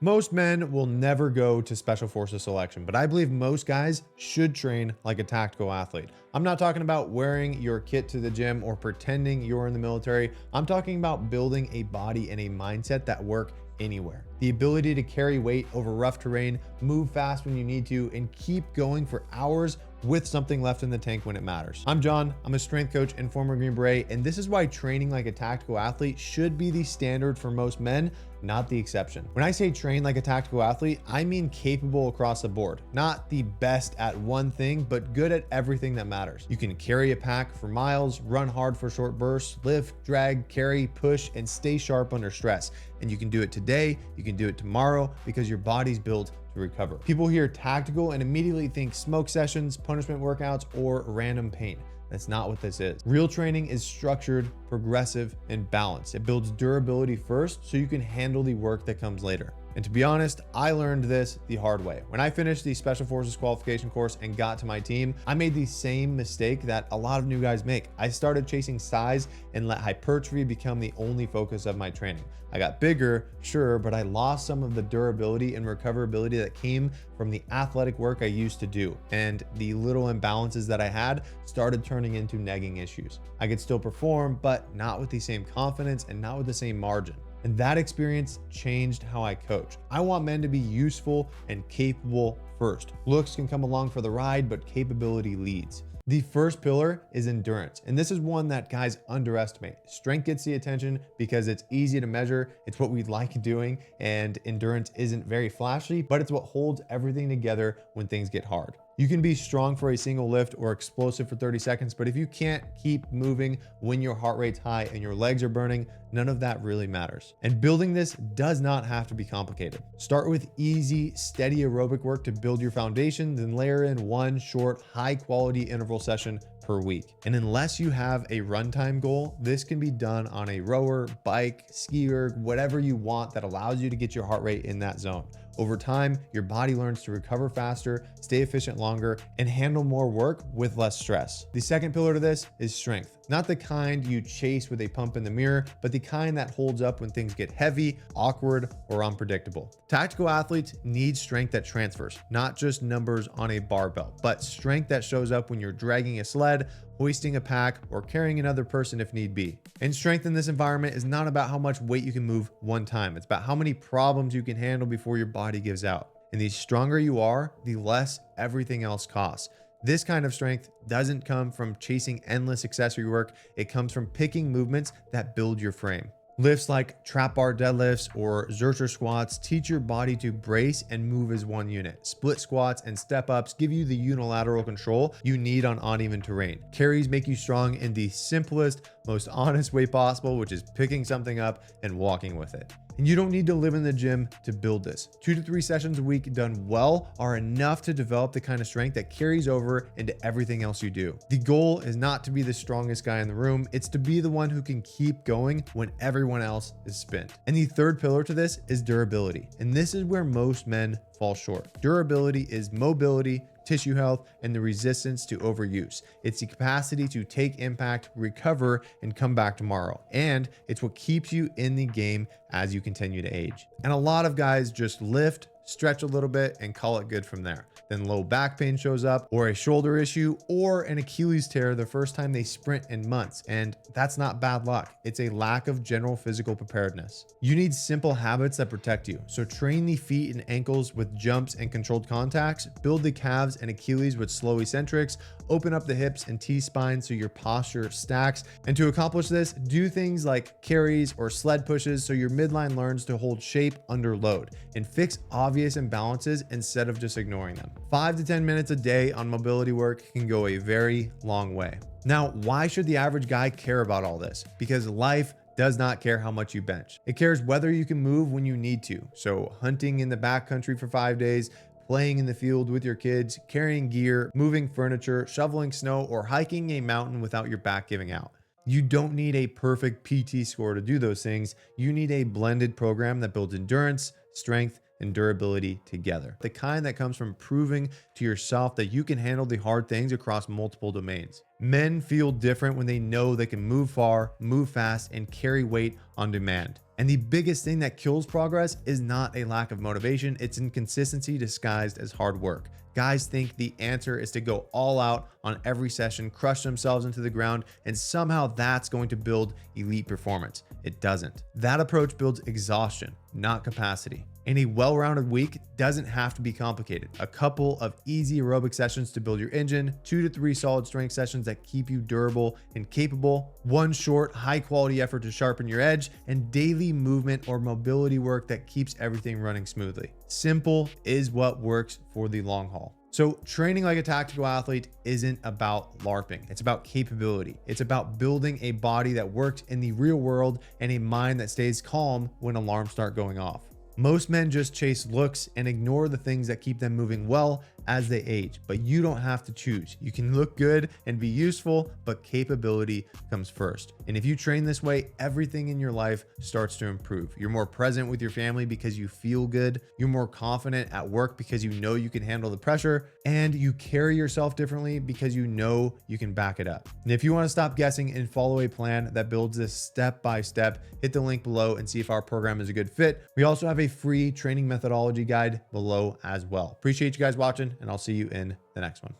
Most men will never go to special forces selection, but I believe most guys should train like a tactical athlete. I'm not talking about wearing your kit to the gym or pretending you're in the military. I'm talking about building a body and a mindset that work anywhere. The ability to carry weight over rough terrain, move fast when you need to, and keep going for hours with something left in the tank when it matters. I'm John, I'm a strength coach and former Green Beret, and this is why training like a tactical athlete should be the standard for most men, not the exception. When I say train like a tactical athlete, I mean capable across the board. Not the best at one thing, but good at everything that matters. You can carry a pack for miles, run hard for short bursts, lift, drag, carry, push, and stay sharp under stress. And you can do it today, you can do it tomorrow, because your body's built to recover. People hear tactical and immediately think smoke sessions, punishment workouts, or random pain. That's not what this is. Real training is structured, progressive, and balanced. It builds durability first so you can handle the work that comes later. And to be honest, I learned this the hard way. When I finished the Special Forces qualification course and got to my team, I made the same mistake that a lot of new guys make. I started chasing size and let hypertrophy become the only focus of my training. I got bigger, sure, but I lost some of the durability and recoverability that came from the athletic work I used to do. And the little imbalances that I had started turning into nagging issues. I could still perform, but not with the same confidence and not with the same margin. And that experience changed how I coach. I want men to be useful and capable first. Looks can come along for the ride, but capability leads. The first pillar is endurance, and this is one that guys underestimate. Strength gets the attention because it's easy to measure, it's what we like doing, and endurance isn't very flashy, but it's what holds everything together when things get hard. You can be strong for a single lift or explosive for 30 seconds, but if you can't keep moving when your heart rate's high and your legs are burning, none of that really matters. And building this does not have to be complicated. Start with easy, steady aerobic work to build your foundation, then layer in one short, high-quality interval session per week. And unless you have a runtime goal, this can be done on a rower, bike, ski erg, whatever you want that allows you to get your heart rate in that zone. Over time, your body learns to recover faster, stay efficient longer, and handle more work with less stress. The second pillar to this is strength. Not the kind you chase with a pump in the mirror, but the kind that holds up when things get heavy, awkward, or unpredictable. Tactical athletes need strength that transfers, not just numbers on a barbell, but strength that shows up when you're dragging a sled, hoisting a pack, or carrying another person if need be. And strength in this environment is not about how much weight you can move one time. It's about how many problems you can handle before your body gives out. And the stronger you are, the less everything else costs. This kind of strength doesn't come from chasing endless accessory work. It comes from picking movements that build your frame. Lifts like trap bar deadlifts or Zercher squats teach your body to brace and move as one unit. Split squats and step ups give you the unilateral control you need on uneven terrain. Carries make you strong in the simplest, most honest way possible, which is picking something up and walking with it. And you don't need to live in the gym to build this. 2 to 3 sessions a week done well are enough to develop the kind of strength that carries over into everything else you do. The goal is not to be the strongest guy in the room, it's to be the one who can keep going when everyone else is spent. And the third pillar to this is durability. And this is where most men fall short. Durability is mobility, tissue health, and the resistance to overuse. It's the capacity to take impact, recover, and come back tomorrow. And it's what keeps you in the game as you continue to age. And a lot of guys just lift, stretch a little bit, and call it good from there. Then low back pain shows up, or a shoulder issue, or an Achilles tear the first time they sprint in months. And that's not bad luck. It's a lack of general physical preparedness. You need simple habits that protect you. So train the feet and ankles with jumps and controlled contacts, build the calves and Achilles with slow eccentrics, open up the hips and T-spine so your posture stacks. And to accomplish this, do things like carries or sled pushes so your midline learns to hold shape under load, and fix obvious imbalances instead of just ignoring them. 5 to 10 minutes a day on mobility work can go a very long way. Now, why should the average guy care about all this? Because life does not care how much you bench. It cares whether you can move when you need to. So hunting in the backcountry for 5 days, playing in the field with your kids, carrying gear, moving furniture, shoveling snow, or hiking a mountain without your back giving out. You don't need a perfect PT score to do those things. You need a blended program that builds endurance, strength, and durability together. The kind that comes from proving to yourself that you can handle the hard things across multiple domains. Men feel different when they know they can move far, move fast, and carry weight on demand. And the biggest thing that kills progress is not a lack of motivation, it's inconsistency disguised as hard work. Guys think the answer is to go all out on every session, crush themselves into the ground, and somehow that's going to build elite performance. It doesn't. That approach builds exhaustion, not capacity. And a well-rounded week doesn't have to be complicated. A couple of easy aerobic sessions to build your engine, 2 to 3 solid strength sessions that keep you durable and capable, 1 short, high-quality effort to sharpen your edge, and daily movement or mobility work that keeps everything running smoothly. Simple is what works for the long haul. So training like a tactical athlete isn't about LARPing. It's about capability. It's about building a body that works in the real world and a mind that stays calm when alarms start going off. Most men just chase looks and ignore the things that keep them moving well as they age, but you don't have to choose. You can look good and be useful, but capability comes first. And if you train this way, everything in your life starts to improve. You're more present with your family because you feel good. You're more confident at work because you know you can handle the pressure, and you carry yourself differently because you know you can back it up. And if you want to stop guessing and follow a plan that builds this step by step, hit the link below and see if our program is a good fit. We also have a free training methodology guide below as well. Appreciate you guys watching, and I'll see you in the next one.